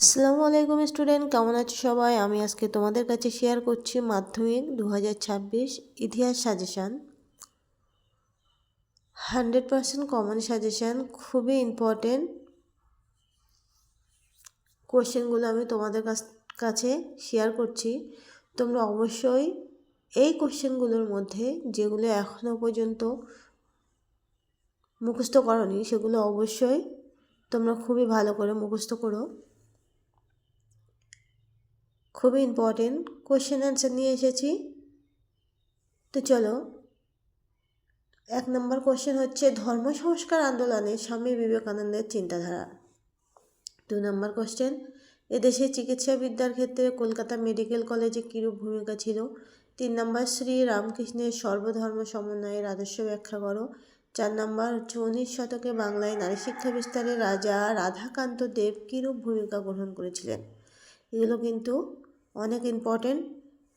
আসসালামু আলাইকুম স্টুডেন্ট, কেমন আছো সবাই? আমি আজকে তোমাদের কাছে শেয়ার করছি মাধ্যমিক 2026 ইতিহাস সাজেশান 100% কমন সাজেশান। খুবই ইম্পর্টেন্ট কোশ্চেনগুলো আমি তোমাদের কাছে শেয়ার করছি। তোমরা অবশ্যই এই কোশ্চেনগুলোর মধ্যে যেগুলো এখনও পর্যন্ত মুখস্থ করোনি সেগুলো অবশ্যই তোমরা খুবই ভালো করে মুখস্থ করো। খুবই ইম্পর্টেন্ট কোশ্চেন অ্যান্সার নিয়ে এসেছি। তো চলো, 1 নম্বর কোশ্চেন হচ্ছে ধর্ম সংস্কার আন্দোলনে স্বামী বিবেকানন্দের চিন্তাধারা। 2 নম্বর কোশ্চেন, এদেশে চিকিৎসা বিদ্যার ক্ষেত্রে কলকাতা মেডিকেল কলেজে কীরূপ ভূমিকা ছিল। 3 নম্বর, শ্রী রামকৃষ্ণের সর্বধর্ম সমন্বয়ের আদর্শ ব্যাখ্যা করো। 4 নম্বর হচ্ছে 19 শতকে বাংলায় নারী শিক্ষা বিস্তারে রাজা রাধাকান্ত দেব কীরূপ ভূমিকা গ্রহণ করেছিলেন। এগুলো কিন্তু অনেক ইম্পর্টেন্ট।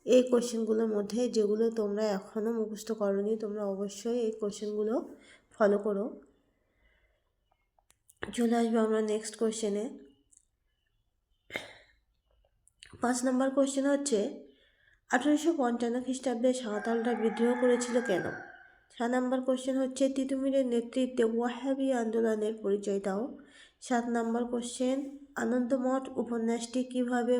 এই কোশ্চেনগুলোর মধ্যে যেগুলো তোমরা এখনও মুখস্থ করোনি তোমরা অবশ্যই এই কোশ্চেনগুলো ফলো করো। চলে আসবো আমরা নেক্সট কোশ্চেনে। 5 নম্বর কোশ্চেন হচ্ছে 1855 খ্রিস্টাব্দে সাঁওতালরা বিদ্রোহ করেছিল কেন। 6 নম্বর কোশ্চেন হচ্ছে তিতুমিরের নেতৃত্বে ওয়াহাবি আন্দোলনের পরিচয় দাও। 7 নম্বর কোশ্চেন, আনন্দমঠ উপন্যাসটি কীভাবে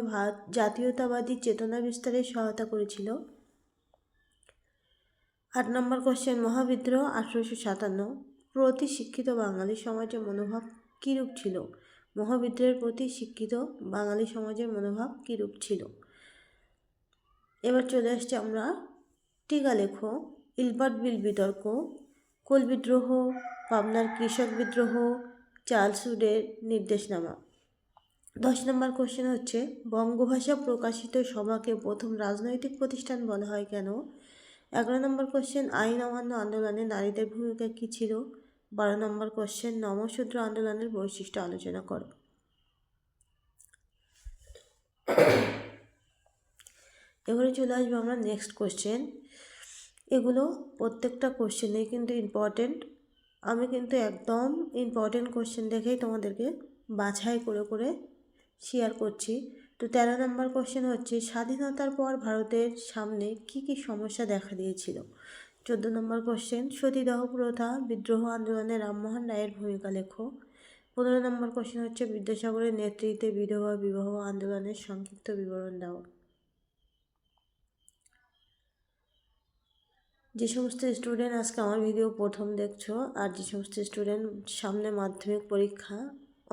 জাতীয়তাবাদী চেতনা বিস্তারে সহায়তা করেছিল। 8 নম্বর কোশ্চেন, মহাবিদ্রোহ 1857 প্রতি শিক্ষিত বাঙালি সমাজের মনোভাব কীরূপ ছিল। মহাবিদ্রোহের প্রতি শিক্ষিত বাঙালি সমাজের মনোভাব কীরূপ ছিল। এবার চলে আসছে আমরা টিকা লেখো, ইলবার্ট বিল বিতর্ক, কোল বিদ্রোহ, পাবনার কৃষক বিদ্রোহ, চার্লস উডের নির্দেশনামা। 10 নম্বর কোশ্চেন হচ্ছে বঙ্গভাষা প্রকাশিত সভাকে প্রথম রাজনৈতিক প্রতিষ্ঠান বলা হয় কেন। 11 নম্বর কোশ্চেন, আইন অমান্য আন্দোলনে নারীদের ভূমিকা কী ছিল। 12 নম্বর কোশ্চেন, নমশূদ্র আন্দোলনের বৈশিষ্ট্য আলোচনা করো। এবারে চলে আসবো আমরা নেক্সট কোশ্চেন। এগুলো প্রত্যেকটা কোশ্চেনেই কিন্তু ইম্পর্টেন্ট। আমি কিন্তু একদম ইম্পর্টেন্ট কোশ্চেন দেখেই তোমাদেরকে বাছাই করে করে শেয়ার করছি। তো 13 নম্বর কোশ্চেন হচ্ছে স্বাধীনতার পর ভারতের সামনে কি কি সমস্যা দেখা দিয়েছিল। 14 নম্বর কোশ্চেন, সতীদাহ প্রথা বিদ্রোহ আন্দোলনে রামমোহন রায়ের ভূমিকা লেখো। 15 নম্বর কোশ্চেন হচ্ছে বিদ্যাসাগরের নেতৃত্বে বিধবা বিবাহ আন্দোলনের সংক্ষিপ্ত বিবরণ দাও। যে সমস্ত স্টুডেন্ট আজকে আমার ভিডিও প্রথম দেখছো আর যে সমস্ত স্টুডেন্ট সামনে মাধ্যমিক পরীক্ষা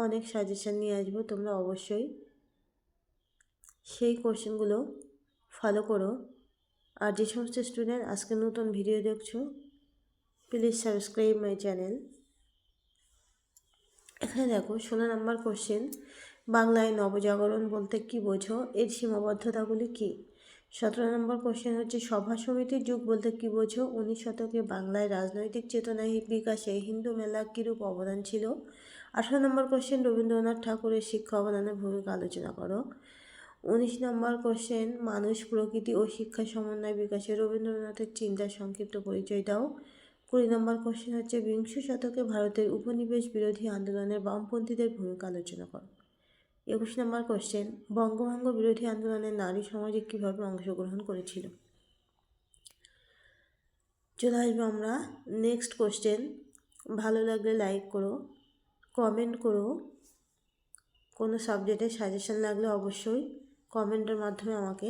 অনেক সাজেশান নিয়ে আসবো, তোমরা অবশ্যই সেই কোশ্চেনগুলো ফলো করো। আর যে সমস্ত স্টুডেন্ট আজকে নতুন ভিডিও দেখছো প্লিজ সাবস্ক্রাইব মাই চ্যানেল। এখানে দেখো 16 নম্বর কোশ্চেন, বাংলায় নবজাগরণ বলতে কী বোঝো, এর সীমাবদ্ধতাগুলি কী। 17 নম্বর কোশ্চেন হচ্ছে সভা সমিতির যুগ বলতে কী বোঝো, 19 শতকে বাংলায় রাজনৈতিক চেতনা বিকাশে হিন্দু মেলা কীরূপ অবদান ছিল। 18 নম্বর কোশ্চেন, রবীন্দ্রনাথ ঠাকুরের শিক্ষা অবদানের ভূমিকা আলোচনা করো। 19 নম্বর কোশ্চেন, মানুষ প্রকৃতি ও শিক্ষা সমন্বয় বিকাশে রবীন্দ্রনাথের চিন্তার সংক্ষিপ্ত পরিচয় দাও। 20 নম্বর কোশ্চেন হচ্ছে বিংশ শতকে ভারতের উপনিবেশ বিরোধী আন্দোলনের বামপন্থীদের ভূমিকা আলোচনা করো। 21 নম্বর কোশ্চেন, বঙ্গভঙ্গ বিরোধী আন্দোলনে নারী সমাজে কীভাবে অংশগ্রহণ করেছিল। চলে আসবো আমরা নেক্সট কোশ্চেন। ভালো লাগলে লাইক করো, কমেন্ট করো। কোনো সাবজেক্টের সাজেশন লাগলে অবশ্যই কমেন্টের মাধ্যমে আমাকে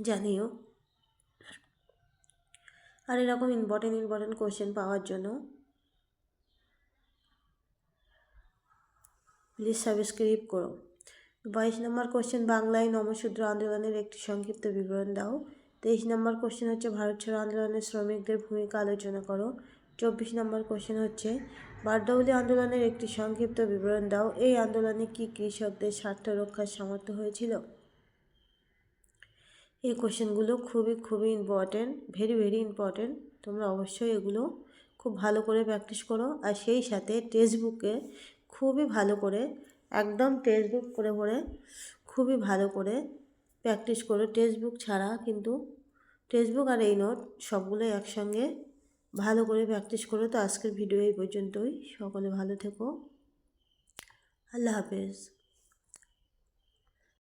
জানিও। আর এরকম ইম্পর্টেন্ট কোশ্চেন পাওয়ার জন্য প্লিজ সাবস্ক্রাইব করো। 22 নম্বর কোশ্চেন, বাংলায় নমশূদ্র আন্দোলনের একটি সংক্ষিপ্ত বিবরণ দাও। 23 নম্বর কোশ্চেন হচ্ছে ভারত ছাড়ো আন্দোলনে শ্রমিকদের ভূমিকা আলোচনা করো। 24 নম্বর কোশ্চেন হচ্ছে বারদৌলি আন্দোলনের একটি সংক্ষিপ্ত বিবরণ দাও। এই আন্দোলনে কি কৃষকদের স্বার্থ রক্ষার সামর্থ্য হয়েছিল। এই কোশ্চেনগুলো খুবই ইম্পর্টেন্ট, ভেরি ইম্পর্টেন্ট। তোমরা অবশ্যই এগুলো খুব ভালো করে প্র্যাকটিস করো। আর সেই সাথে টেক্সট বুকে খুবই ভালো করে একদম টেক্সট বুক পড়ে পড়ে খুবই ভালো করে প্র্যাকটিস করো। টেক্সট বুক ছাড়া কিন্তু টেক্সট বুক আর এই নোট সবগুলো একসঙ্গে ভালো করে প্র্যাকটিস করো। তো আজকের ভিডিও এই পর্যন্তই। সকলে ভালো থেকো। আল্লাহ হাফেজ।